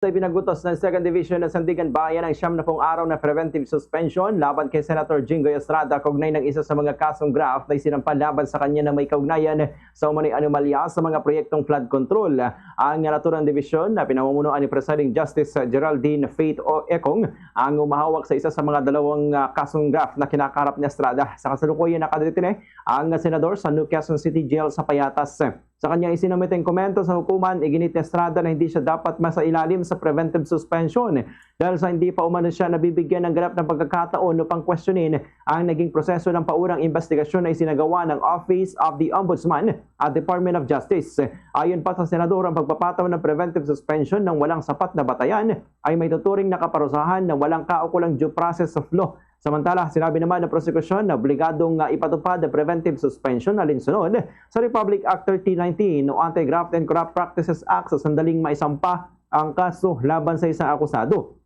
Sa ipinagutos ng 2nd Division ng Sandigan Bayan ang 70 araw na preventive suspension laban kay Senator Jingoy Estrada kaugnay ng isa sa mga kasong graft na isinampal laban sa kanya na may kaugnayan sa umano'y anomalya sa mga proyektong flood control. Ang naturang division na pinamumunuan ni Presiding Justice Geraldine Faith Ekong ang umahawak sa isa sa mga dalawang kasong graft na kinakaharap ni Estrada. Sa kasalukuyan nakadetine ang senador sa New Quezon City Jail sa Payatas. Sa kanya isinumiteng komento sa hukuman, iginit ni Estrada na hindi siya dapat masailalim sa preventive suspension dahil sa hindi pa umano siya nabibigyan ng ganap na pagkakataon upang questionin ang naging proseso ng paunang investigasyon na isinagawa ng Office of the Ombudsman at Department of Justice. Ayon pa sa senador, ang pagpapataw ng preventive suspension ng walang sapat na batayan ay may tuturing na kaparusahan ng walang kaukulang due process of law. Samantala, sinabi naman ng prosekusyon na obligadong ipatupad ang preventive suspension alinsunod sa Republic Act 1319 o Anti-Graft and Corrupt Practices Act sa sandaling maisampa ang kaso laban sa isang akusado.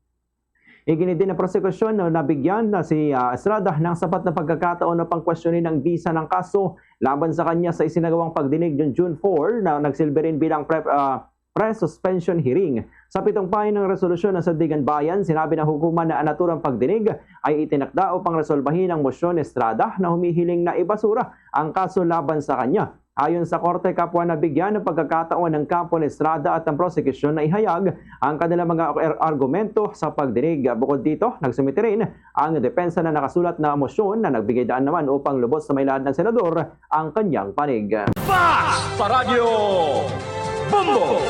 Iginit din ng prosekusyon na nabigyan na si Estrada ng sapat na pagkakataon upang questionin ang visa ng kaso laban sa kanya sa isinagawang pagdinig noong June 4 na nagsilbi rin bilang pre-suspension hearing. Sa 7 pahina ng resolusyon ng Sandigan Bayan, sinabi ng hukuman na ang naturang pagdinig ay itinakda upang resolbahin ang mosyon ni Estrada na humihiling na ibasura ang kaso laban sa kanya. Ayon sa korte, kapwa nabigyan ng pagkakataon ng kampo ni Estrada at ang prosecution na ihayag ang kanilang mga argumento sa pagdinig. Bukod dito, nagsumite rin ang depensa na nakasulat na mosyon na nagbigay daan naman upang lubos sa mailahan ng senador ang kanyang panig. Fast sa radyo! Bumbo!